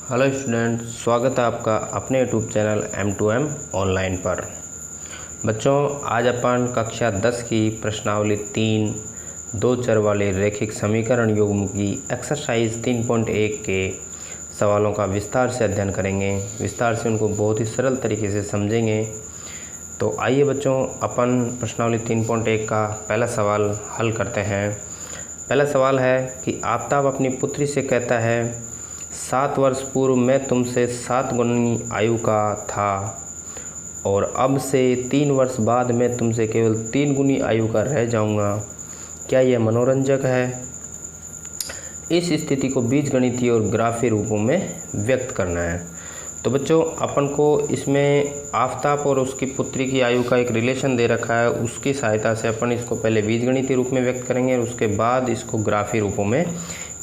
Hello student, स्वागत है आपका अपने यूट्यूब चैनल M2M ऑनलाइन पर। बच्चों, आज अपन कक्षा 10 की प्रश्नावली 3 दो चर वाले रैखिक समीकरण युग्म की एक्सरसाइज 3.1 के सवालों का विस्तार से अध्ययन करेंगे। विस्तार से उनको बहुत ही सरल तरीके से समझेंगे। तो आइए बच्चों, अपन प्रश्नावली 3.1 का पहला सवाल हल करते हैं। पहला सवाल है कि आफताब अपनी पुत्री से कहता है, 7 वर्ष पूर्व मैं तुमसे 7 गुनी आयु का था और अब से 3 वर्ष बाद मैं तुमसे केवल 3 गुनी आयु का रह जाऊंगा। क्या यह मनोरंजक है? इस स्थिति को बीजगणितीय और ग्राफीय रूपों में व्यक्त करना है। तो बच्चों, अपन को इसमें आफताब और उसकी पुत्री की आयु का एक रिलेशन दे रखा है। उसकी सहायता से अपन इसको पहले बीजगणितीय रूप में व्यक्त करेंगे और उसके बाद इसको ग्राफीय रूपों में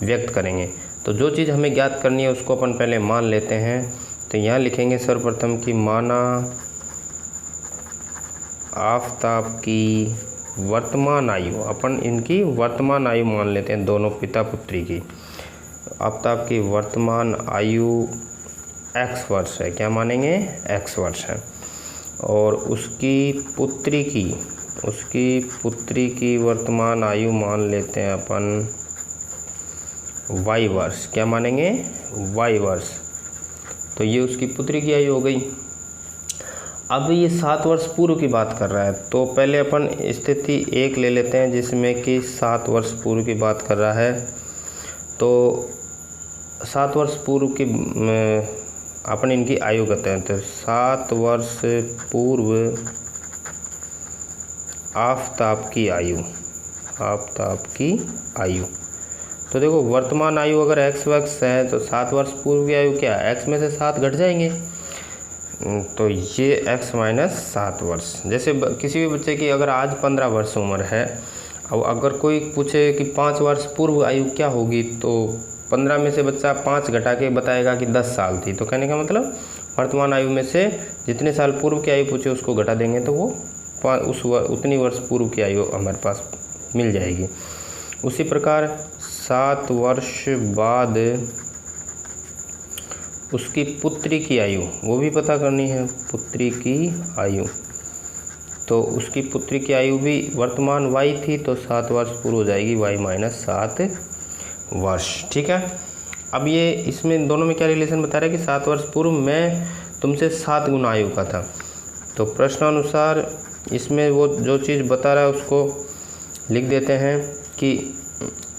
व्यक्त करेंगे। तो जो चीज़ हमें ज्ञात करनी है उसको अपन पहले मान लेते हैं। तो यहाँ लिखेंगे सर्वप्रथम कि माना आफताब की वर्तमान आयु, अपन इनकी वर्तमान आयु मान लेते हैं दोनों पिता पुत्री की। आफताब की वर्तमान आयु x वर्ष है। क्या मानेंगे? x वर्ष है। और उसकी पुत्री की वर्तमान आयु मान लेते हैं अपन y वर्ष। क्या मानेंगे? y वर्ष। तो ये उसकी पुत्री की आयु हो गई। अब ये 7 वर्ष पूर्व की बात कर रहा है, तो पहले अपन स्थिति 1 ले लेते हैं जिसमें कि 7 वर्ष पूर्व की बात कर रहा है। तो 7 वर्ष पूर्व की अपन इनकी आयु कहते हैं। तो 7 वर्ष पूर्व आफताब की आयु। तो देखो, वर्तमान आयु अगर x वर्ष है तो 7 वर्ष पूर्व की आयु क्या है? x में से 7 घट जाएंगे, तो ये x माइनस 7 वर्ष। जैसे किसी भी बच्चे की अगर आज 15 वर्ष उम्र है, अब अगर कोई पूछे कि 5 वर्ष पूर्व आयु क्या होगी, तो 15 में से बच्चा 5 घटा के बताएगा कि 10 साल थी। तो कहने का मतलब वर्तमान आयु में से जितने साल पूर्व की आयु पूछे उसको घटा देंगे तो वो उतनी वर्ष पूर्व की आयु हमारे पास मिल जाएगी। उसी प्रकार 7 वर्ष बाद उसकी पुत्री की आयु, वो भी पता करनी है। पुत्री की आयु, तो उसकी पुत्री की आयु भी वर्तमान y थी, तो 7 वर्ष पूर्व हो जाएगी y माइनस 7 वर्ष। ठीक है। अब ये इसमें दोनों में क्या रिलेशन बता रहा है कि 7 वर्ष पूर्व मैं तुमसे 7 गुना आयु का था। तो प्रश्नानुसार इसमें वो जो चीज़ बता रहा है उसको लिख देते हैं कि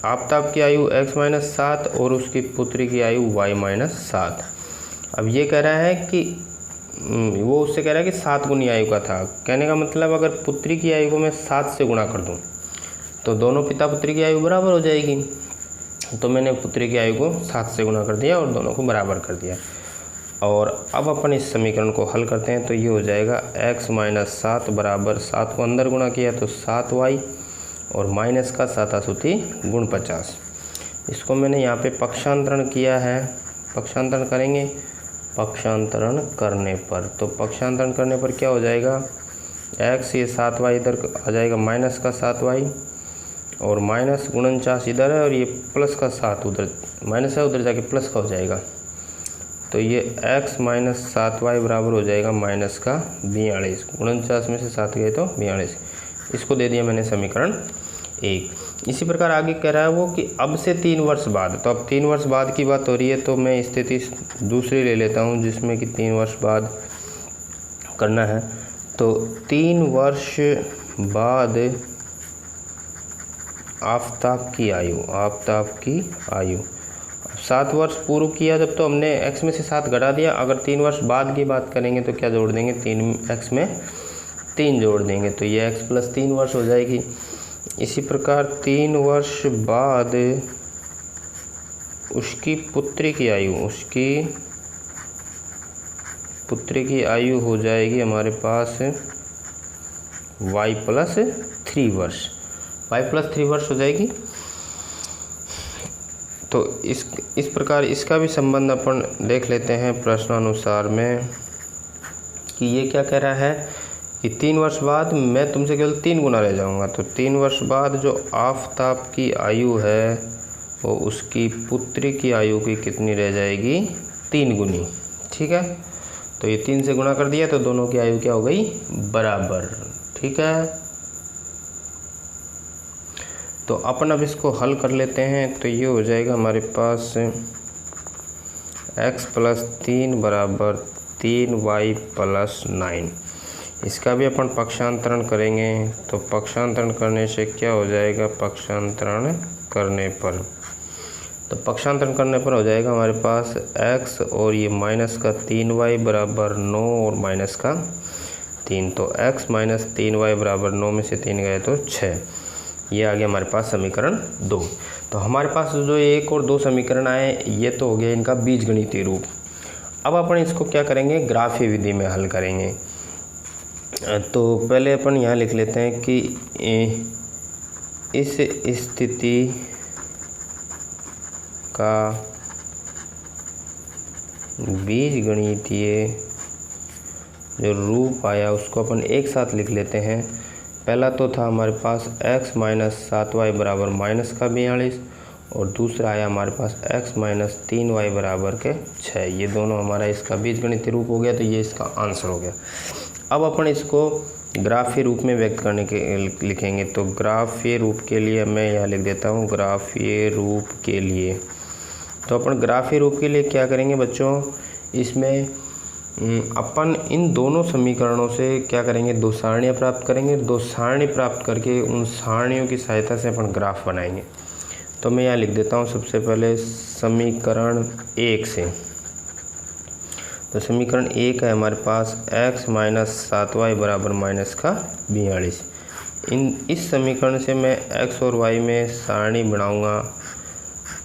आफताब की आयु x माइनस 7 और उसकी पुत्री की आयु y माइनस 7। अब ये कह रहा है कि वो उससे कह रहा है कि 7 गुनी आयु का था। कहने का मतलब अगर पुत्री की आयु को मैं 7 से गुणा कर दूं तो दोनों पिता पुत्री की आयु बराबर हो जाएगी। तो मैंने पुत्री की आयु को 7 से गुणा कर दिया और दोनों को बराबर कर दिया। और अब अपन इस समीकरण को हल करते हैं। तो ये हो जाएगा x माइनस 7 बराबर 7 को अंदर गुणा किया तो 7y और माइनस का 7 गुण 50। इसको मैंने यहाँ पे पक्षांतरण किया है। पक्षांतरण करेंगे पक्षांतरण करने पर, तो पक्षांतरण करने पर क्या हो जाएगा? x, ये 7y इधर आ जाएगा माइनस का 7y और माइनस 49 इधर है और ये प्लस का 7 उधर माइनस है, उधर जाके प्लस का हो जाएगा। तो ये x माइनस 7y बराबर हो जाएगा माइनस का 42। 49 में से 7 गए तो 42। इसको दे दिया मैंने समीकरण 1। इसी प्रकार आगे कह रहा है वो कि अब से 3 वर्ष बाद। तो अब 3 वर्ष बाद की बात हो रही है, तो मैं स्थिति दूसरी ले लेता हूँ जिसमें कि 3 वर्ष बाद करना है। तो 3 वर्ष बाद आफताब की आयु 7 वर्ष पूर्व किया जब, तो हमने x में से 7 घटा दिया। अगर 3 वर्ष बाद की बात करेंगे तो क्या जोड़ देंगे? 3x में 3 जोड़ देंगे तो ये x प्लस 3 वर्ष हो जाएगी। इसी प्रकार 3 वर्ष बाद उसकी पुत्री की आयु हो जाएगी हमारे पास y प्लस 3 वर्ष। y प्लस 3 वर्ष हो जाएगी। तो इस प्रकार इसका भी संबंध अपन देख लेते हैं प्रश्नानुसार में कि ये क्या कह रहा है कि 3 वर्ष बाद मैं तुमसे केवल 3 गुना रह जाऊंगा। तो 3 वर्ष बाद जो आफताब की आयु है वो उसकी पुत्री की आयु की कितनी रह जाएगी? 3 गुनी, ठीक है। तो ये 3 से गुणा कर दिया तो दोनों की आयु क्या हो गई, बराबर, ठीक है। तो अपन अब इसको हल कर लेते हैं। तो ये हो जाएगा हमारे पास x + 3 = 3y + 9। इसका भी अपन पक्षांतरण करेंगे। तो पक्षांतरण करने से क्या हो जाएगा, पक्षांतरण करने पर, तो पक्षांतरण करने पर हो जाएगा हमारे पास x और ये माइनस का 3y = 9 और माइनस का 3। तो x - 3y = 9 में से 3 गए तो 6। ये आ गया हमारे पास समीकरण 2। तो हमारे पास जो 1 और 2 समीकरण आए ये तो हो गया इनका बीजगणितीय रूप। अब अपन इसको क्या करेंगे, ग्राफीय विधि में हल करेंगे। तो पहले अपन यहाँ लिख लेते हैं कि इस स्थिति का बीजगणितीय जो रूप आया उसको अपन एक साथ लिख लेते हैं। पहला तो था हमारे पास x - 7y = -42 और दूसरा आया हमारे पास x - 3y = 6। ये दोनों हमारा इसका बीजगणितीय रूप हो गया। तो ये इसका आंसर हो गया। अब अपन इसको ग्राफीय रूप में व्यक्त करने के लिखेंगे। तो ग्राफीय रूप के लिए मैं यहाँ लिख देता हूँ, ग्राफीय रूप के लिए। तो अपन ग्राफीय रूप के लिए क्या करेंगे बच्चों, इसमें अपन इन दोनों समीकरणों से क्या करेंगे, 2 सारणियाँ प्राप्त करेंगे। 2 सारणी प्राप्त करके उन सारणियों की सहायता से अपन ग्राफ बनाएंगे। तो मैं यहाँ लिख देता हूँ सबसे पहले समीकरण 1 से। तो समीकरण 1 है हमारे पास x - 7y = -42। इस समीकरण से मैं x और y में सारणी बनाऊँगा।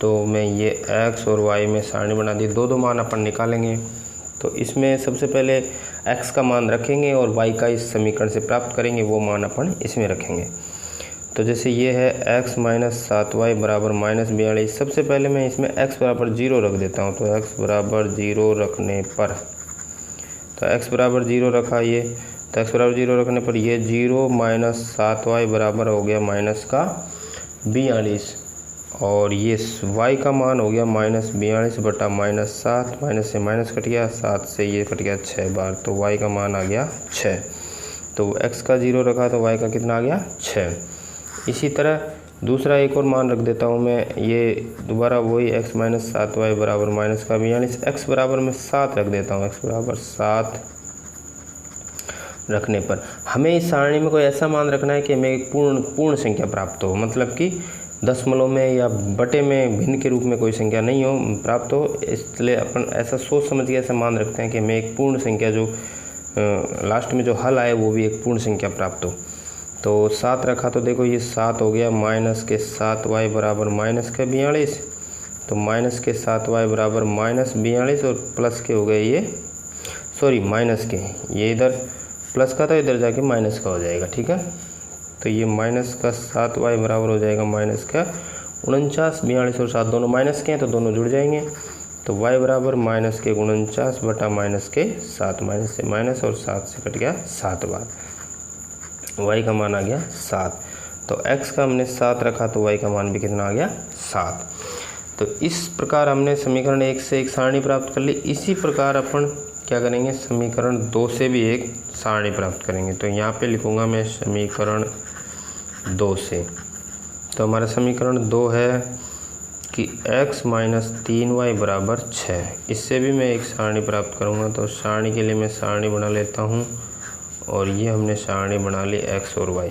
तो मैं ये x और y में सारणी बना दी। 2 मान अपन निकालेंगे। तो इसमें सबसे पहले x का मान रखेंगे और y का इस समीकरण से प्राप्त करेंगे, वो मान अपन इसमें रखेंगे। तो जैसे ये है x - 7y = -42। सबसे पहले मैं इसमें x = 0 रख देता हूँ। तो x = 0 रखने पर, तो x = 0 रखा ये, तो x = 0 रखने पर ये 0 - 7y बराबर हो गया -42 और ये y का मान हो गया -42 बटा -7। माइनस से माइनस कट गया, 7 से ये कट गया 6 बार। तो y का मान आ गया 6। तो x का 0 रखा तो y का कितना आ गया, 6। इसी तरह दूसरा एक और मान रख देता हूँ मैं, ये दोबारा वही x - 7y = -42। x बराबर में 7 रख देता हूँ। x = 7 रखने पर हमें इस सारणी में कोई ऐसा मान रखना है कि हमें एक पूर्ण संख्या प्राप्त हो, मतलब कि दशमलव में या बटे में भिन्न के रूप में कोई संख्या नहीं हो प्राप्त हो। इसलिए अपन ऐसा सोच समझ के ऐसा मान रखते हैं कि हमें एक पूर्ण संख्या जो लास्ट में जो हल आए वो भी एक पूर्ण संख्या प्राप्त हो। तो 7 रखा तो देखो ये 7 हो गया, -7y = -42। तो -7y = -42 और प्लस के हो गए ये, सॉरी माइनस के, ये इधर प्लस का था इधर जाके माइनस का हो जाएगा, ठीक है। तो ये -7y बराबर हो जाएगा -49। 42 और 7 दोनों माइनस के हैं तो दोनों जुड़ जाएंगे। तो y बराबर -49 बटा -7, माइनस से माइनस और 7 से कट गया 7 बार। y का मान आ गया 7। तो x का हमने 7 रखा तो y का मान भी कितना आ गया, 7। तो इस प्रकार हमने समीकरण 1 से एक सारणी प्राप्त कर ली। इसी प्रकार अपन क्या करेंगे, समीकरण 2 से भी एक सारणी प्राप्त करेंगे। तो यहाँ पे लिखूँगा मैं समीकरण 2 से। तो हमारा समीकरण 2 है कि x - 3y = 6। इससे भी मैं एक सारणी प्राप्त करूँगा। तो सारणी के लिए मैं सारणी बना लेता हूँ और ये हमने सारणी बना ली x और y,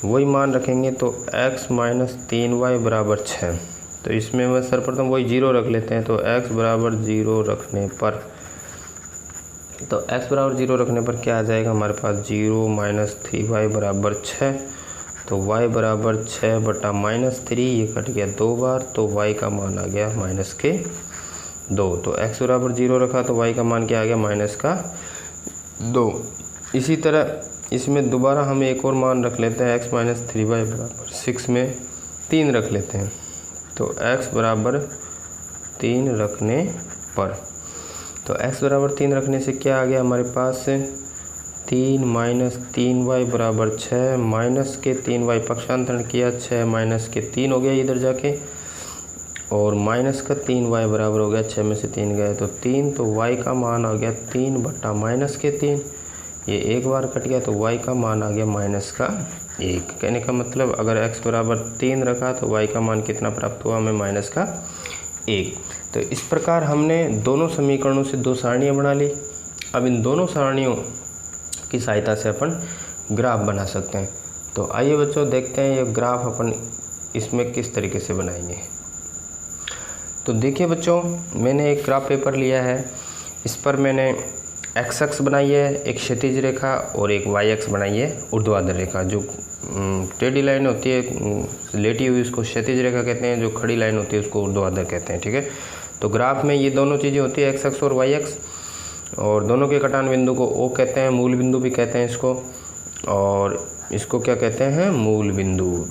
वही मान रखेंगे। तो x - 3y = 6। तो इसमें मैं सर्वप्रथम वही 0 रख लेते हैं। तो x = 0 रखने पर, तो x = 0 रखने पर क्या आ जाएगा हमारे पास, 0 - 3y = 6। तो y = 6 बटा -3, ये कट गया 2 बार। तो y का मान आ गया -2। तो x = 0 रखा तो y का मान क्या आ गया, -2। इसी तरह इसमें दोबारा हम एक और मान रख लेते हैं, x - 3y = 6 में 3 रख लेते हैं। तो x = 3 रखने पर, तो x = 3 रखने से क्या आ गया हमारे पास, 3 - 3y = 6, माइनस के 3y पक्षांतरण किया, 6 - के 3 हो गया इधर जाके। और माइनस का 3y बराबर हो गया 6 में से 3 गए तो 3, तो y का मान आ गया 3 बट्टा माइनस के 3, ये एक बार कट गया तो y का मान आ गया माइनस का 1। कहने का मतलब अगर x बराबर 3 रखा तो y का मान कितना प्राप्त हुआ हमें माइनस का 1। तो इस प्रकार हमने दोनों समीकरणों से दो सारणियाँ बना ली। अब इन दोनों सारणियों की सहायता से अपन ग्राफ बना सकते हैं। तो आइए बच्चों देखते हैं ये ग्राफ अपन इसमें किस तरीके से बनाएंगे। तो देखिए बच्चों, मैंने एक ग्राफ पेपर लिया है, इस पर मैंने एक्स अक्ष बनाई है, एक क्षैतिज रेखा, और एक वाई अक्ष बनाई है ऊर्ध्वाधर रेखा। जो टेढ़ी लाइन होती है लेटी हुई उसको क्षैतिज रेखा कहते हैं, जो खड़ी लाइन होती है उसको ऊर्ध्वाधर कहते हैं। ठीक है, तो ग्राफ में ये दोनों चीज़ें होती है, एक्स अक्ष और वाई अक्ष, और दोनों के कटान बिंदु को ओ कहते हैं, मूल बिंदु भी कहते हैं इसको, और इसको क्या कहते हैं, मूल बिंदु।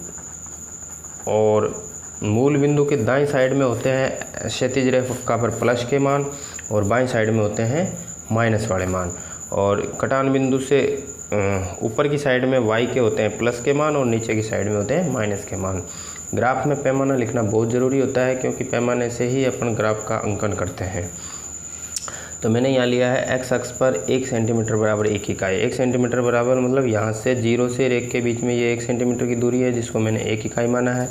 और मूल बिंदु के दाईं साइड में होते हैं क्षैतिज रेखा पर प्लस के मान, और बाईं साइड में होते हैं माइनस वाले मान, और कटान बिंदु से ऊपर की साइड में y के होते हैं प्लस के मान, और नीचे की साइड में होते हैं माइनस के मान। ग्राफ में पैमाना लिखना बहुत ज़रूरी होता है, क्योंकि पैमाने से ही अपन ग्राफ का अंकन करते हैं। तो मैंने यहाँ लिया है x अक्ष पर 1 सेंटीमीटर बराबर 1 इकाई। 1 सेंटीमीटर बराबर मतलब यहाँ से 0 से रेख के बीच में ये 1 सेंटीमीटर की दूरी है, जिसको मैंने 1 इकाई माना है।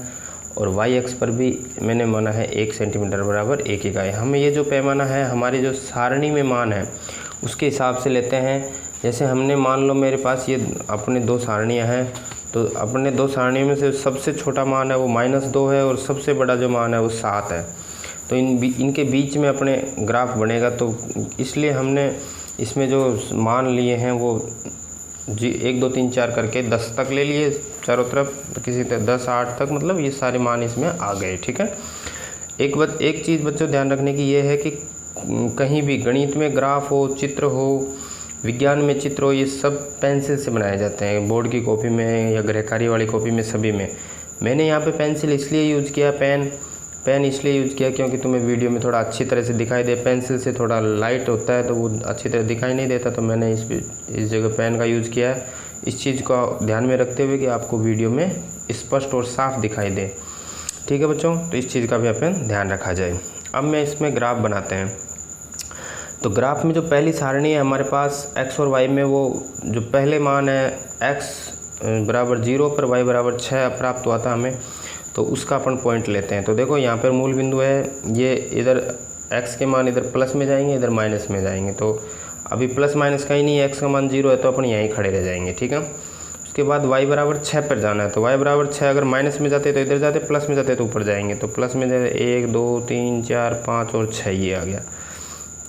और y अक्ष पर भी मैंने माना है 1 सेंटीमीटर बराबर 1 इकाई। हमें ये जो पैमाना है हमारी जो सारणी में मान है उसके हिसाब से लेते हैं। जैसे हमने मान लो मेरे पास ये अपने दो सारणियाँ हैं, तो अपने दो सारणियों में से सबसे छोटा मान है वो -2 है, और सबसे बड़ा जो मान है वो 7 है। तो इनके बीच में अपने ग्राफ बनेगा। तो इसलिए हमने इसमें जो मान लिए हैं वो 1 2 3 4 करके 10 तक ले लिए चारों तरफ, तो किसी तरह 10 8 तक, मतलब ये सारे मान इसमें आ गए। ठीक है, एक चीज़ बच्चों ध्यान रखने की ये है कि कहीं भी गणित में ग्राफ हो, चित्र हो, विज्ञान में चित्र हो, ये सब पेंसिल से बनाए जाते हैं, बोर्ड की कॉपी में या गृहकार्य वाली कॉपी में, सभी में। मैंने यहाँ पे पेंसिल इसलिए यूज़ किया, पेन इसलिए यूज़ किया क्योंकि तुम्हें वीडियो में थोड़ा अच्छी तरह से दिखाई दे। पेंसिल से थोड़ा लाइट होता है तो वो अच्छी तरह दिखाई नहीं देता, तो मैंने इस जगह पेन का यूज़ किया है, इस चीज़ को ध्यान में रखते हुए कि आपको वीडियो में स्पष्ट और साफ दिखाई दे। ठीक है बच्चों, तो इस चीज़ का भी अपन ध्यान रखा जाए। अब मैं इसमें ग्राफ बनाते हैं। तो ग्राफ में जो पहली सारणी है हमारे पास x और y में, वो जो पहले मान है x बराबर 0 पर y बराबर 6 प्राप्त हुआ था हमें, तो उसका अपन पॉइंट लेते हैं। तो देखो यहाँ पर मूल बिंदु है, ये इधर x के मान इधर प्लस में जाएंगे, इधर माइनस में जाएंगे। तो अभी प्लस माइनस का ही नहीं है, x का मान 0 है तो अपन यहीं खड़े रह जाएंगे। ठीक है, उसके बाद y बराबर 6 पर जाना है। तो y बराबर 6 अगर माइनस में जाते तो इधर जाते, प्लस में जाते तो ऊपर जाएंगे। तो प्लस में जाए 1 2 3 4 5 और 6 ये आ गया।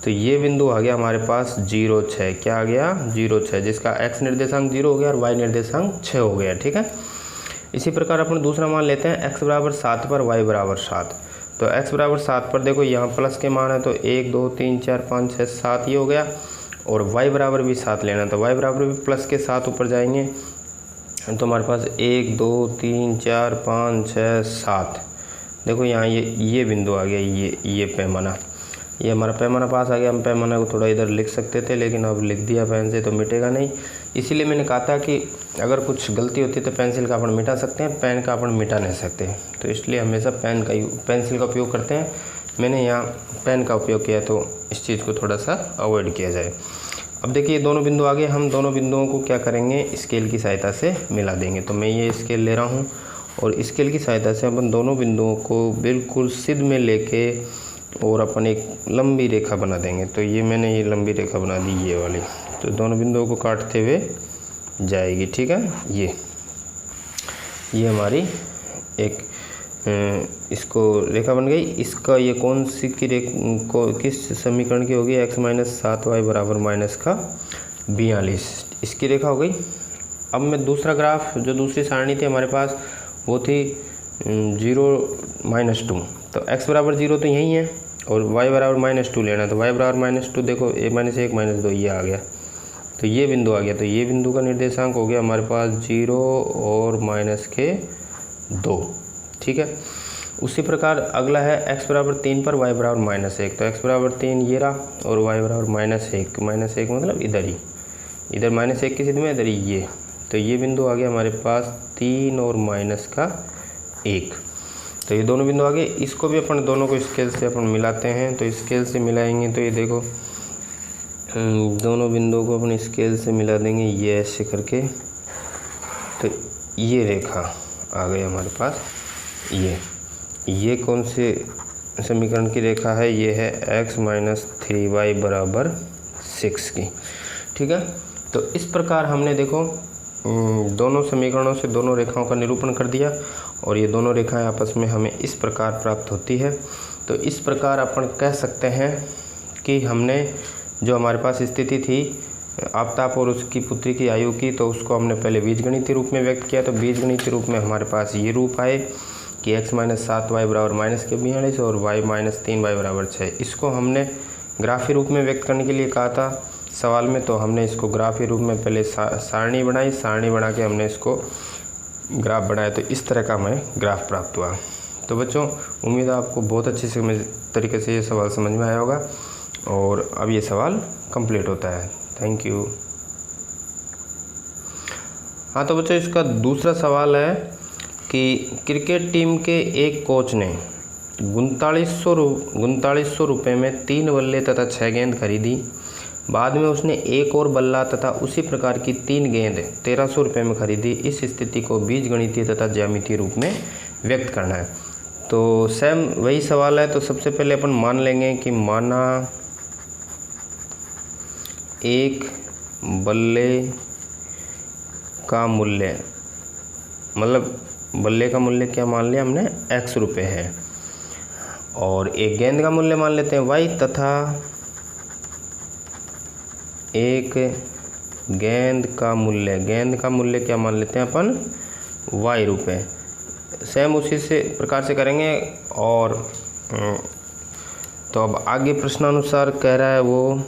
तो ये बिंदु आ गया हमारे पास 0 6। क्या आ गया? 0 6, जिसका x निर्देशांक 0 हो गया और y निर्देशांक 6 हो गया। ठीक है, इसी प्रकार अपन दूसरा मान लेते हैं x बराबर 7 पर y बराबर 7। तो x बराबर 7 पर देखो यहाँ प्लस के मान है, तो 1 2 3 4 5 6 7 ये हो गया, और y बराबर भी 7 लेना। तो y बराबर भी प्लस के 7 ऊपर जाएंगे, तो हमारे पास 1 2 3 4 5 6 7। देखो यहाँ ये बिंदु आ गया, ये पैमाना, ये हमारा पैमाना पास आ गया। हम पैमाना को थोड़ा इधर लिख सकते थे, लेकिन अब लिख दिया पेन से तो मिटेगा नहीं। इसीलिए मैंने कहा था कि अगर कुछ गलती होती है तो पेंसिल का अपन मिटा सकते हैं, पेन का अपन मिटा नहीं सकते। तो इसलिए हमेशा पेंसिल का उपयोग करते हैं। मैंने यहाँ पेन का उपयोग किया, तो इस चीज़ को थोड़ा सा अवॉइड किया जाए। अब देखिए दोनों बिंदु आ गए, हम दोनों बिंदुओं को क्या करेंगे, स्केल की सहायता से मिला देंगे। तो मैं ये स्केल ले रहा हूँ, और स्केल की सहायता से अपन दोनों बिंदुओं को बिल्कुल सिद्ध में लेके और अपन एक लंबी रेखा बना देंगे। तो ये मैंने ये लंबी रेखा बना दी, ये वाली, तो दोनों बिंदुओं को काटते हुए जाएगी। ठीक है, ये हमारी एक इसको रेखा बन गई। इसका ये कौन सी की किस समीकरण की होगी, x - 7y बराबर -42, इसकी रेखा हो गई। अब मैं दूसरा ग्राफ, जो दूसरी सारणी थी हमारे पास, वो थी 0 - 2। तो x बराबर 0 तो यही है, और y बराबर -2 लेना। तो y बराबर -2, देखो a - 1 - 2 ये आ गया, तो ये बिंदु आ गया। तो ये बिंदु का निर्देशांक हो गया हमारे पास 0 और -2। ठीक है, उसी प्रकार अगला है x बराबर 3 पर y बराबर -1। तो x बराबर 3 ये रहा, और y बराबर -1 मतलब इधर ही, इधर -1 की स्थिति में इधर ही ये। तो ये बिंदु आ गया हमारे पास 3 और -1। तो ये दोनों बिंदु आ गए। इसको भी अपन दोनों को स्केल से अपन मिलाते हैं। तो स्केल से मिलाएंगे तो ये देखो दोनों बिंदुओं को अपन स्केल से मिला देंगे, ये ऐसे करके। तो ये रेखा आ गई हमारे पास। ये कौन से समीकरण की रेखा है? ये है x माइनस 3y बराबर 6 की। ठीक है, तो इस प्रकार हमने देखो दोनों समीकरणों से दोनों रेखाओं का निरूपण कर दिया और ये दोनों रेखाएं आपस में हमें इस प्रकार प्राप्त होती है। तो इस प्रकार अपन कह सकते हैं कि हमने जो हमारे पास स्थिति थी आपताप और उसकी पुत्री की आयु की, तो उसको हमने पहले बीजगणितीय रूप में व्यक्त किया। तो बीजगणितीय रूप में हमारे पास ये रूप आए कि x माइनस 7y बराबर -42 और y माइनस 3y बराबर 6। इसको हमने ग्राफीय रूप में व्यक्त करने के लिए कहा था सवाल में, तो हमने इसको ग्राफीय रूप में पहले सारणी बनाई, सारणी बना के हमने इसको ग्राफ बनाया। तो इस तरह का हमें ग्राफ प्राप्त हुआ। तो बच्चों उम्मीद है आपको बहुत अच्छे से तरीके से ये सवाल समझ में आया होगा और अब ये सवाल कंप्लीट होता है। Thank you. हाँ तो बच्चों इसका दूसरा सवाल है कि क्रिकेट टीम के एक कोच ने 3900 रुपये में 3 बल्ले तथा 6 गेंद खरीदी। बाद में उसने एक और बल्ला तथा उसी प्रकार की 3 गेंद 1300 रुपये में खरीदी। इस स्थिति को बीजगणितीय तथा ज्यामितीय रूप में व्यक्त करना है। तो सेम वही सवाल है। तो सबसे पहले अपन मान लेंगे कि माना एक बल्ले का मूल्य, मतलब बल्ले का मूल्य क्या मान लिया हमने, x रुपये है, और एक गेंद का मूल्य मान लेते हैं y, तथा एक गेंद का मूल्य क्या मान लेते हैं अपन, y रुपये। सेम उसी से प्रकार से करेंगे। और तो अब आगे प्रश्नानुसार कह रहा है वो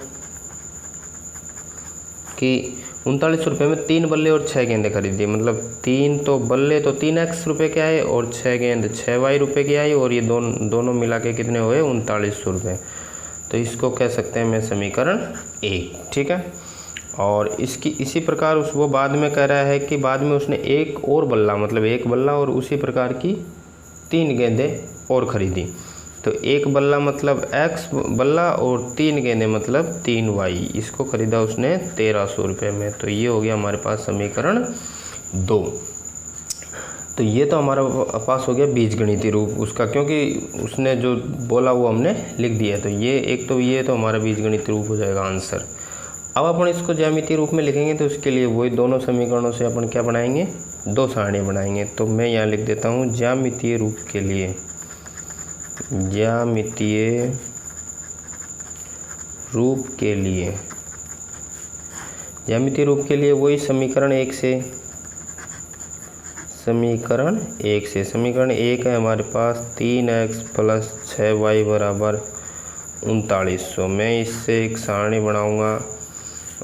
कि 3900 रुपये में 3 बल्ले और 6 गेंदें खरीदी। मतलब 3 तो बल्ले तो 3x रुपये के आए और 6 गेंद 6y रुपये की आई, और ये दोनों मिला के कितने हुए, 3900 रुपये। तो इसको कह सकते हैं मैं समीकरण 1। ठीक है, और इसकी इसी प्रकार वो बाद में कह रहा है कि बाद में उसने एक और बल्ला, मतलब एक बल्ला और उसी प्रकार की 3 गेंदें और खरीदी। तो एक बल्ला मतलब x बल्ला और 3 गेंदें मतलब 3y, इसको खरीदा उसने 1300 रुपये में। तो ये हो गया हमारे पास समीकरण 2। तो ये तो हमारा पास हो गया बीजगणितीय रूप उसका, क्योंकि उसने जो बोला वो हमने लिख दिया। तो ये तो हमारा बीजगणितीय रूप हो जाएगा आंसर। अब अपन इसको ज्यामितीय रूप में लिखेंगे तो उसके लिए वही दोनों समीकरणों से अपन क्या बनाएंगे, 2 सारणियाँ बनाएंगे। तो मैं यहाँ लिख देता हूँ ज्यामितीय रूप के लिए वही समीकरण 1 से। समीकरण 1 है हमारे पास 3x प्लस 6y बराबर 3900। मैं इससे एक सारणी बनाऊंगा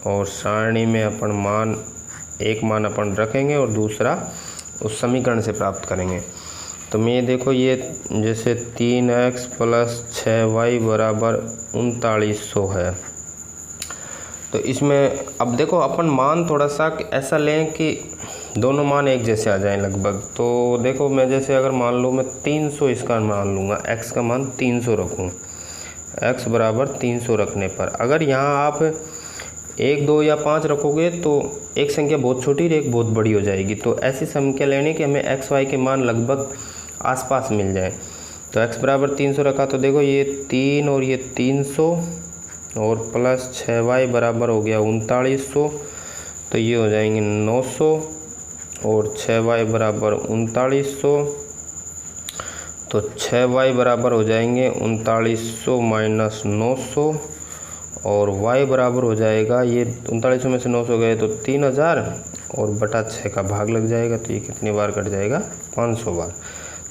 और सारणी में अपन एक मान अपन रखेंगे और दूसरा उस समीकरण से प्राप्त करेंगे। तो मैं देखो ये जैसे 3x प्लस 6y बराबर 3900 है। तो इसमें अब देखो अपन मान थोड़ा सा ऐसा लें कि दोनों मान एक जैसे आ जाएं लगभग। तो देखो मैं जैसे अगर मान लो मैं 300 इसका मान लूँगा, x का मान 300 रखूँ, x बराबर 300 रखने पर अगर यहाँ आप 1, 2 या 5 रखोगे तो एक संख्या बहुत छोटी और एक बहुत बड़ी हो जाएगी। तो ऐसी संख्या लेने कि हमें x, y के मान लगभग आसपास मिल जाए। तो x बराबर 300 रखा, तो देखो ये 3 और ये 300 और प्लस 6y बराबर हो गया 3900। तो ये हो जाएंगे 900 और 6y बराबर 3900। तो 6y बराबर हो जाएंगे 3900 माइनस 900 और y बराबर हो जाएगा, ये 3900 में से 900 गए तो 3000 और बटा 6 का भाग लग जाएगा। तो ये कितनी बार कट जाएगा, 500 बार।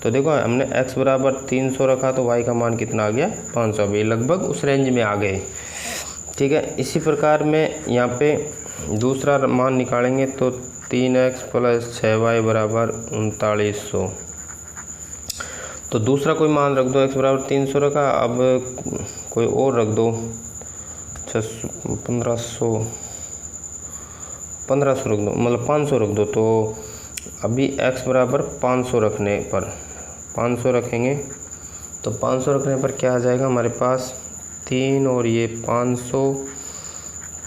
तो देखो हमने x बराबर 300 रखा तो y का मान कितना आ गया, 500। ये लगभग उस रेंज में आ गए। ठीक है, इसी प्रकार में यहाँ पे दूसरा मान निकालेंगे तो 3x प्लस 6y बराबर 3900। तो दूसरा कोई मान रख दो, x बराबर 300 रखा, अब कोई और रख दो, 1500 रख दो, मतलब 500 रख दो। तो अभी x बराबर 500 रखने पर 500 रखेंगे तो 500 रखने पर क्या आ जाएगा हमारे पास 3 और ये 500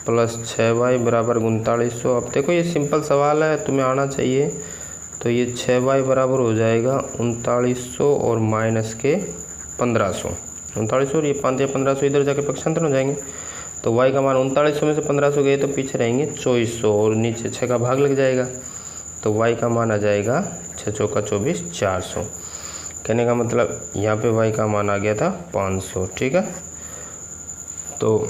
प्लस 6y बराबर 3900। अब देखो ये सिंपल सवाल है, तुम्हें आना चाहिए। तो ये 6y बराबर हो जाएगा 3900 और माइनस के 1500। 3900 और ये 5 या 1500 इधर जाके पक्षांतर हो जाएंगे। तो y का मान 3900 में से 1500 गए तो पीछे रहेंगे 2400 और नीचे 6 का भाग लग जाएगा। तो y का मान आ जाएगा 6 चौका 24 400। कहने का मतलब यहाँ पे y का मान आ गया था 500। ठीक है, तो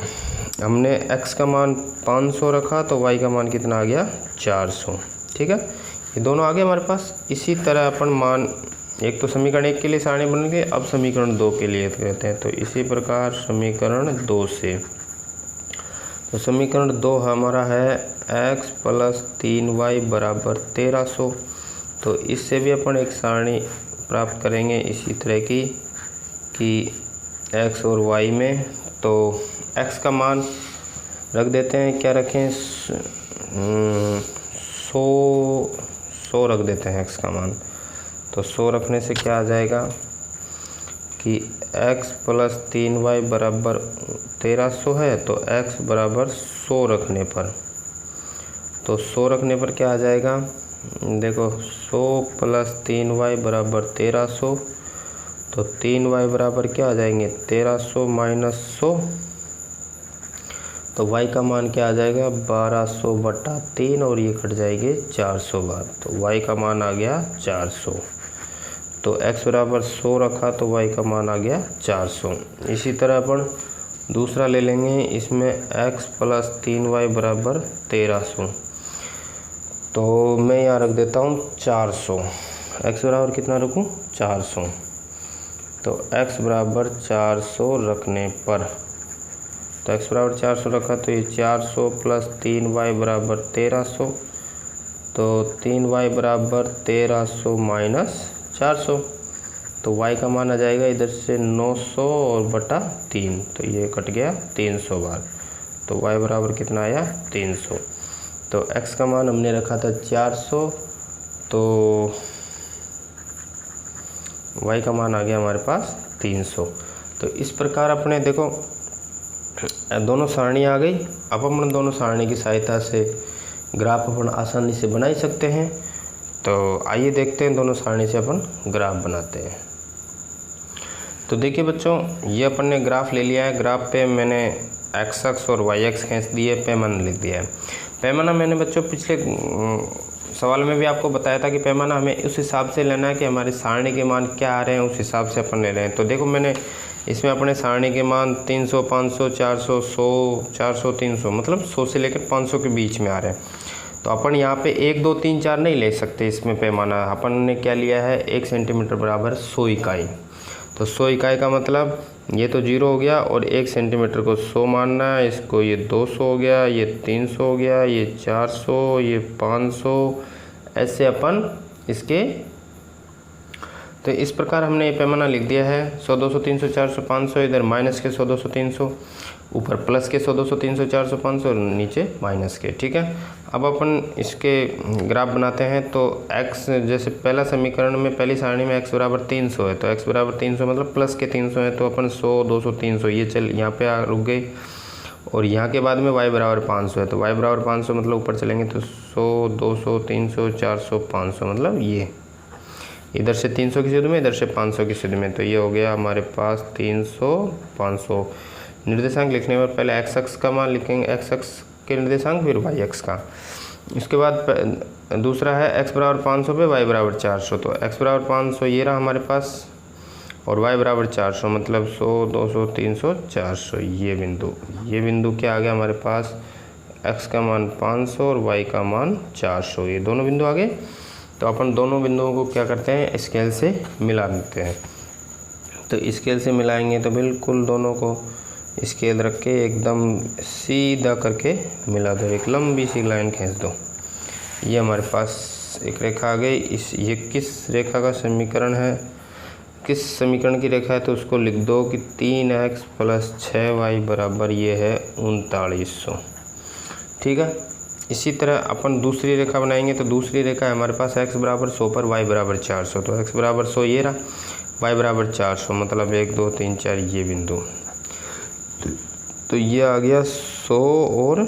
हमने x का मान 500 रखा तो y का मान कितना आ गया 400। ठीक है, ये दोनों आ गए हमारे पास। इसी तरह अपन मान एक तो समीकरण 1 के लिए सारणी बन गए, अब समीकरण 2 के लिए कहते हैं। तो इसी प्रकार समीकरण 2 से, तो समीकरण 2 हमारा है x प्लस 3y बराबर 1300। तो इससे भी अपन एक सारणी प्राप्त करेंगे इसी तरह की कि x और y में। तो x का मान रख देते हैं, क्या रखें 100 रख देते हैं x का मान। तो 100 रखने से क्या आ जाएगा कि x प्लस 3y बराबर 1300 है। तो x बराबर 100 रखने पर, तो 100 रखने पर क्या आ जाएगा, देखो 100 प्लस 3y बराबर 1300। तो 3y बराबर क्या आ जाएंगे 1300 माइनस 100। तो y का मान क्या आ जाएगा 1200 बटा 3 और ये कट जाएंगे 400 बार। तो y का मान आ गया 400। तो x बराबर 100 रखा तो y का मान आ गया 400। इसी तरह अपन दूसरा ले लेंगे, इसमें x प्लस 3y बराबर 1300। तो मैं यहाँ रख देता हूँ 400। x बराबर कितना रखूँ 400। तो x बराबर 400 रखने पर, तो x बराबर 400 रखा तो ये 400 प्लस 3y बराबर 1300। तो 3y बराबर 1300 माइनस 400। तो y का मान आ जाएगा इधर से 900 और बटा 3। तो ये कट गया 300 बार। तो y बराबर कितना आया 300। तो x का मान हमने रखा था 400, तो y का मान आ गया हमारे पास 300। तो इस प्रकार अपने देखो दोनों सारणी आ गई। अब अपन दोनों सारणी की सहायता से ग्राफ अपन आसानी से बना ही सकते हैं। तो आइए देखते हैं दोनों सारणी से अपन ग्राफ बनाते हैं। तो देखिए बच्चों, ये अपन ने ग्राफ ले लिया है। ग्राफ पे मैंने x अक्ष और y अक्ष खींच दिए, पैमाना लिख दिया है। पैमाना मैंने बच्चों पिछले सवाल में भी आपको बताया था कि पैमाना हमें उस हिसाब से लेना है कि हमारे सारणी के मान क्या आ रहे हैं, उस हिसाब से अपन ले रहे हैं। तो देखो मैंने इसमें अपने सारणी के मान 300, 500, 400, 100, 400, 300 मतलब 100 से लेकर 500 के बीच में आ रहे हैं। तो अपन यहाँ पे 1, 2, 3, 4 नहीं ले सकते। इसमें पैमाना अपन ने क्या लिया है 1 सेंटीमीटर बराबर 100 इकाई। तो 100 इकाई का मतलब ये तो 0 हो गया और 1 सेंटीमीटर को 100 मानना है। इसको ये 200 हो गया, ये 300 हो गया, ये 400, ये 500, ऐसे अपन इसके। तो इस प्रकार हमने ये पैमाना लिख दिया है। 100, 200, 300, 400, 500, इधर माइनस के 100, 200, 300, ऊपर प्लस के 100, 200, 300, 400, 500 और नीचे माइनस के। ठीक है, अब अपन इसके ग्राफ बनाते हैं। तो x जैसे पहला समीकरण में पहली सारणी में x बराबर 300 है। तो x बराबर 300 मतलब प्लस के 300 है। तो अपन 100, 200, 300 ये चल यहाँ पे रुक गए। और यहाँ के बाद में y बराबर 500 है। तो y बराबर 500 मतलब ऊपर चलेंगे तो 100, 200, 300, 400, 500 मतलब ये इधर से 300 की सीध में, इधर से 500 की सीध में। तो ये हो गया हमारे पास 300, 500। निर्देशांक लिखने पर पहले x अक्ष का मान लिखेंगे, x अक्ष के निर्देशांक, फिर y अक्ष का। इसके बाद दूसरा है x बराबर 500 पे y बराबर 400। तो x बराबर 500 ये रहा हमारे पास और y बराबर 400 मतलब 100, 200, 300, 400 ये बिंदु क्या आ गया हमारे पास, x का मान 500 और y का मान 400। ये दोनों बिंदु आ गए। तो अपन दोनों बिंदुओं को क्या करते हैं स्केल से मिला देते हैं। तो स्केल से मिलाएंगे तो बिल्कुल दोनों को स्केल रख के एकदम सीधा करके मिला दो, एक लंबी सी लाइन खींच दो। ये हमारे पास एक रेखा आ गई। ये किस रेखा का समीकरण है, किस समीकरण की रेखा है, तो उसको लिख दो कि 3x प्लस 6y बराबर ये है 3900। ठीक है, इसी तरह अपन दूसरी रेखा बनाएंगे, तो दूसरी रेखा है हमारे पास x बराबर 100 पर y बराबर 400। तो x बराबर 100 ये रहा, y बराबर 400, मतलब 1 2 3 4 ये बिंदु। तो ये आ गया 100 और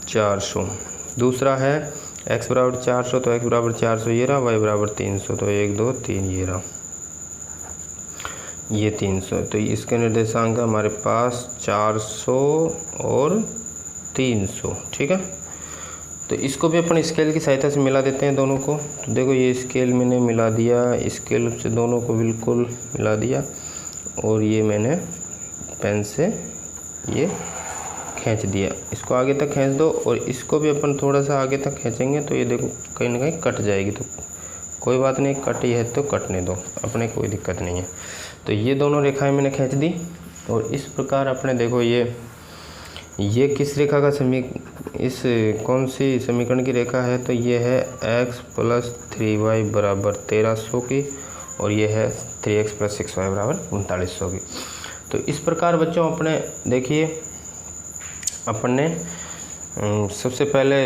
400। दूसरा है x बराबर 400, तो x बराबर 400 ये रहा, y बराबर 300, तो 1 2 3 ये रहा, ये 300। तो इसके निर्देशांक है हमारे पास 400 और 300। ठीक है, तो इसको भी अपन स्केल की सहायता से मिला देते हैं दोनों को। तो देखो ये स्केल मैंने मिला दिया, स्केल से दोनों को बिल्कुल मिला दिया, और ये मैंने पेन से ये खींच दिया। इसको आगे तक खींच दो, और इसको भी अपन थोड़ा सा आगे तक खींचेंगे तो ये देखो कहीं ना कहीं कट जाएगी। तो कोई बात नहीं, कटी है तो कटने दो, अपने कोई दिक्कत नहीं है। तो ये दोनों रेखाएं मैंने खींच दी, और इस प्रकार अपने देखो ये किस रेखा का इस कौन सी समीकरण की रेखा है, तो ये है x + 3y बराबर 1300 की, और ये है 3x + 6y बराबर 3900 की। तो इस प्रकार बच्चों अपने देखिए, अपन ने सबसे पहले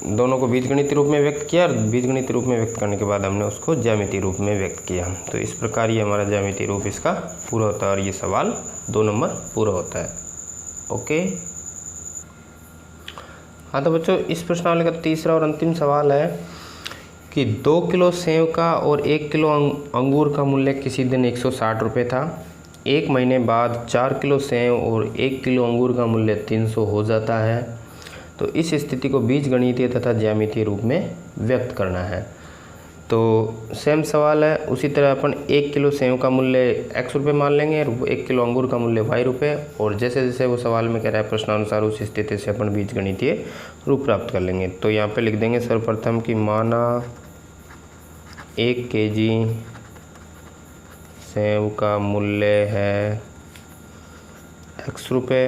दोनों को बीजगणितीय रूप में व्यक्त किया, और बीजगणितीय रूप में व्यक्त करने के बाद हमने उसको ज्यामितीय रूप में व्यक्त किया। तो इस प्रकार ये हमारा ज्यामितीय रूप इसका पूरा होता है, और ये सवाल 2 नंबर पूरा होता है। ओके, हाँ तो बच्चों इस प्रश्नावली का तीसरा और अंतिम सवाल है कि 2 किलो सेव का और 1 किलो अंगूर का मूल्य किसी दिन 160 रुपये था। 1 महीने बाद 4 किलो सेव और 1 किलो अंगूर का मूल्य 300 हो जाता है। तो इस स्थिति को बीजगणितीय तथा ज्यामितीय रूप में व्यक्त करना है। तो सेम सवाल है, उसी तरह अपन 1 किलो सेव का मूल्य x रुपये मान लेंगे, और 1 किलो अंगूर का मूल्य y रुपये, और जैसे जैसे वो सवाल में कह रहा है प्रश्नानुसार उस स्थिति से अपन बीजगणितीय रूप प्राप्त कर लेंगे। तो यहाँ पे लिख देंगे सर्वप्रथम कि माना 1 kg सेव का मूल्य है x रुपये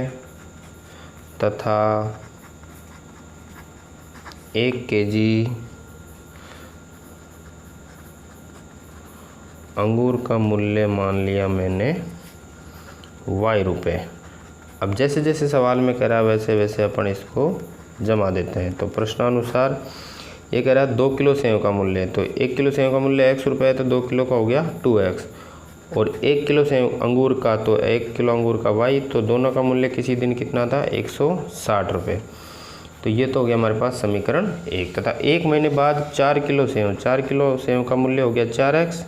तथा 1 kg अंगूर का मूल्य मान लिया मैंने y रुपये। अब जैसे जैसे सवाल में कह रहा है वैसे वैसे अपन इसको जमा देते हैं। तो प्रश्नानुसार ये कह रहा है 2 किलो सेव का मूल्य, तो 1 किलो सेव का मूल्य x रुपये है, तो 2 किलो का हो गया 2x, और 1 किलो सेव अंगूर का, तो 1 किलो अंगूर का y, तो दोनों का मूल्य किसी दिन कितना था 160 रुपये। तो ये तो हो गया हमारे पास समीकरण 1। तथा 1 महीने बाद 4 किलो सेव का मूल्य हो गया 4x,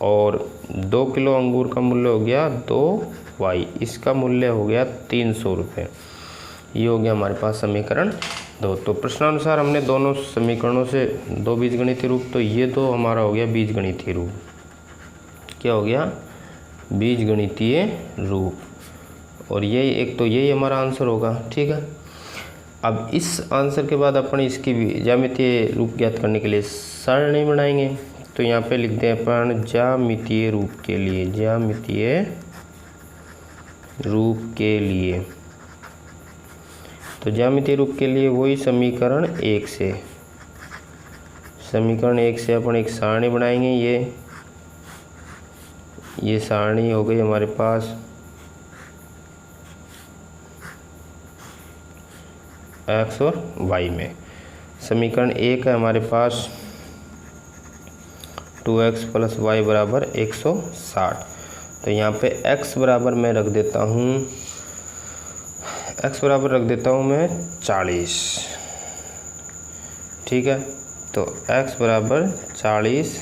और 2 किलो अंगूर का मूल्य हो गया 2y, इसका मूल्य हो गया 300 रुपये। ये हो गया हमारे पास समीकरण 2। तो प्रश्नानुसार हमने दोनों समीकरणों से 2 बीजगणितीय रूप, तो ये तो हमारा हो गया बीजगणितीय रूप। क्या हो गया? बीजगणितीय रूप। और यही एक तो यही हमारा आंसर होगा। ठीक है, अब इस आंसर के बाद अपन इसकी ज्यामितीय रूप ज्ञात करने के लिए सरणी बनाएंगे। तो यहाँ पे लिखते हैं अपन ज्यामितीय रूप के लिए, ज्यामितीय रूप के लिए। तो ज्यामितीय रूप के लिए वही समीकरण 1 से, समीकरण 1 से अपन एक सारणी बनाएंगे। ये सारणी हो गई हमारे पास x और y में। समीकरण 1 है हमारे पास 2x + y बराबर 160। तो यहाँ पे x बराबर मैं रख देता हूँ, x बराबर रख देता हूँ मैं 40। ठीक है, तो x बराबर 40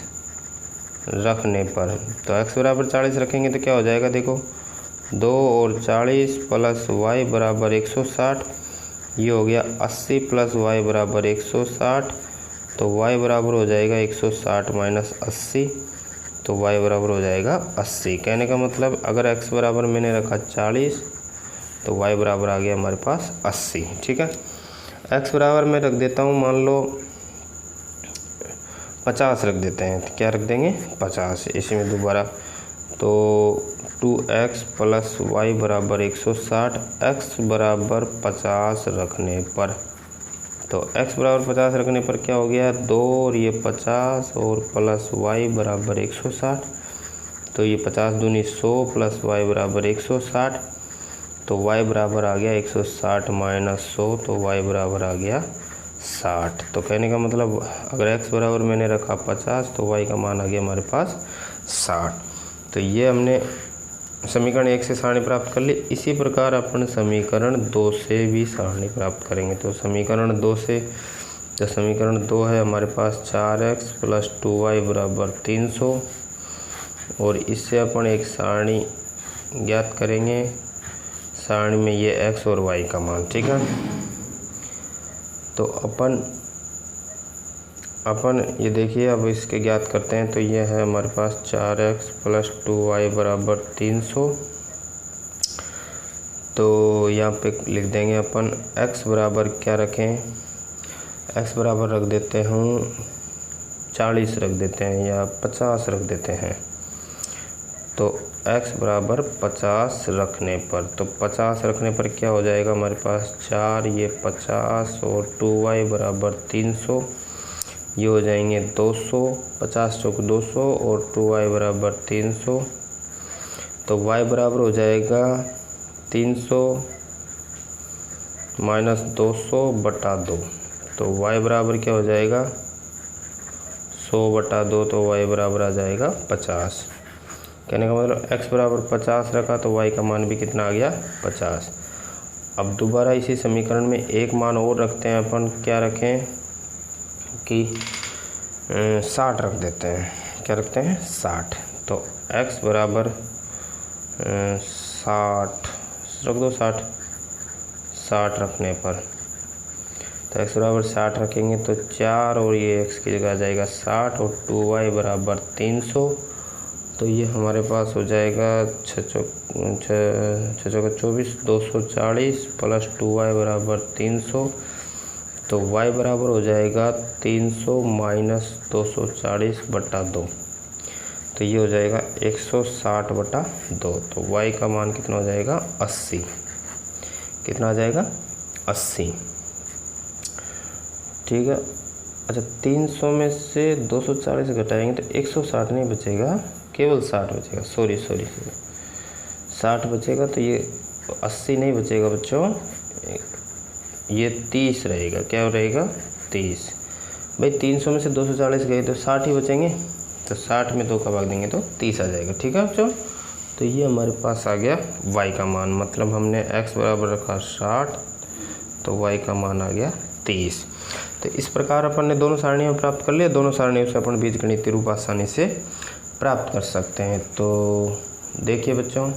रखने पर, तो x बराबर 40 रखेंगे तो क्या हो जाएगा, देखो 2 और 40 + y बराबर 160, ये हो गया 80 + y बराबर 160। तो y बराबर हो जाएगा 160 - 80, तो y बराबर हो जाएगा 80। कहने का मतलब अगर x बराबर मैंने रखा 40 तो y बराबर आ गया हमारे पास 80। ठीक है, x बराबर मैं रख देता हूँ, मान लो 50 रख देते हैं। तो क्या रख देंगे 50, इसमें दोबारा। तो 2x + y बराबर 160, x बराबर 50 रखने पर, तो x बराबर 50 रखने पर क्या हो गया 2 और ये 50 और प्लस y बराबर 160। तो ये 50 दूनी 100 + y बराबर 160। तो y बराबर आ गया 160 - 100, तो y बराबर आ गया 60। तो कहने का मतलब अगर x बराबर मैंने रखा 50 तो y का मान आ गया हमारे पास 60। तो ये हमने समीकरण 1 से सारणी प्राप्त कर ली। इसी प्रकार अपन समीकरण 2 से भी सारणी प्राप्त करेंगे। तो समीकरण 2 से, तो समीकरण 2 है हमारे पास 4x + 2y बराबर 300, और इससे अपन एक सारणी ज्ञात करेंगे। सारणी में ये x और y का मान, ठीक है। तो अपन ये देखिए, अब इसके ज्ञात करते हैं। तो ये है हमारे पास 4x + 2y बराबर 300। तो यहाँ पे लिख देंगे अपन x बराबर क्या रखें, x बराबर रख देते हूँ 40 रख देते हैं या 50 रख देते हैं। तो x बराबर 50 रखने पर, तो 50 रखने पर क्या हो जाएगा हमारे पास 4, ये 50 और 2y बराबर 300, ये हो जाएंगे 200, 50 चौक 200 और 2y बराबर 300। तो y बराबर हो जाएगा 300 - 200 बटा 2। तो y बराबर क्या हो जाएगा 100 बटा 2, तो y बराबर आ जाएगा 50। कहने का मतलब x बराबर 50 रखा तो y का मान भी कितना आ गया 50। अब दोबारा इसी समीकरण में एक मान और रखते हैं अपन, क्या रखें कि 60 रख देते हैं। क्या रखते हैं 60। तो x बराबर 60 रख दो, 60 रखने पर, तो x बराबर 60 रखेंगे तो 4 और ये x की जगह आ जाएगा 60 और 2y बराबर 300। तो ये हमारे पास हो जाएगा 6 चौक 24, 240 + 2y बराबर 300। तो y बराबर हो जाएगा 300 - 240 बटा 2। तो ये हो जाएगा 160 बटा 2। तो y का मान कितना हो जाएगा 80। कितना आ जाएगा 80, ठीक है। अच्छा, 300 में से 240 घटाएंगे तो 160 नहीं बचेगा, केवल 60 बचेगा। सॉरी 60 बचेगा। तो ये 80 नहीं बचेगा बच्चों, ये 30 रहेगा। क्या रहेगा 30। भाई 300 में से 240 गए तो 60 ही बचेंगे, तो 60 में 2 का भाग देंगे तो 30 आ जाएगा, ठीक है बच्चों। तो ये हमारे पास आ गया y का मान, मतलब हमने x बराबर रखा 60 तो y का मान आ गया 30। तो इस प्रकार अपन ने दोनों सारणियों प्राप्त कर लिया। दोनों सारणियों से अपन बीजगणितीय रूप आसानी से प्राप्त कर सकते हैं। तो देखिए बच्चों,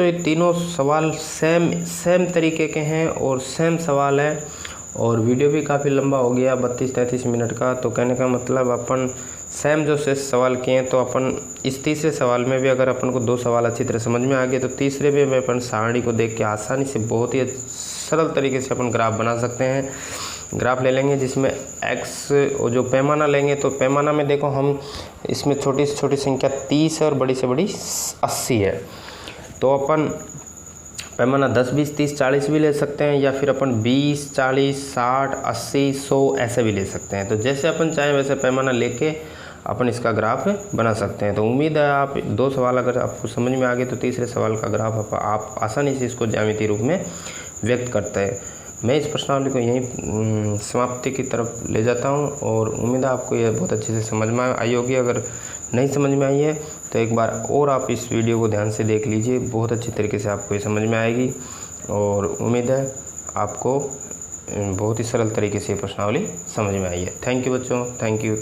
ये तीनों सवाल सेम तरीके के हैं और सेम सवाल है, और वीडियो भी काफ़ी लंबा हो गया 32-33 मिनट का। तो कहने का मतलब अपन सेम जो से सवाल किए हैं, तो अपन इस तीसरे सवाल में भी अगर अपन को 2 सवाल अच्छी तरह समझ में आ गए तो तीसरे में अपन सारणी को देख के आसानी से बहुत ही सरल तरीके से अपन ग्राफ बना सकते हैं। ग्राफ ले लेंगे जिसमें x और जो पैमाना लेंगे, तो पैमाना में देखो हम इसमें छोटी से छोटी संख्या 30 है और बड़ी से बड़ी 80 है। तो अपन पैमाना 10, 20, 30, 40 भी ले सकते हैं, या फिर अपन 20, 40, 60, 80, 100 ऐसे भी ले सकते हैं। तो जैसे अपन चाहें वैसे पैमाना लेके अपन इसका ग्राफ बना सकते हैं। तो उम्मीद है आप 2 सवाल अगर आपको समझ में आ गए तो तीसरे सवाल का ग्राफ आप आसानी से इसको ज्यामितीय रूप में व्यक्त करते हैं। मैं इस प्रश्नावली को यहीं समाप्ति की तरफ ले जाता हूं, और उम्मीद है आपको यह बहुत अच्छे से समझ में आई होगी। अगर नहीं समझ में आई है तो एक बार और आप इस वीडियो को ध्यान से देख लीजिए, बहुत अच्छी तरीके से आपको ये समझ में आएगी, और उम्मीद है आपको बहुत ही सरल तरीके से ये प्रश्नावली समझ में आई है। थैंक यू बच्चों, थैंक यू।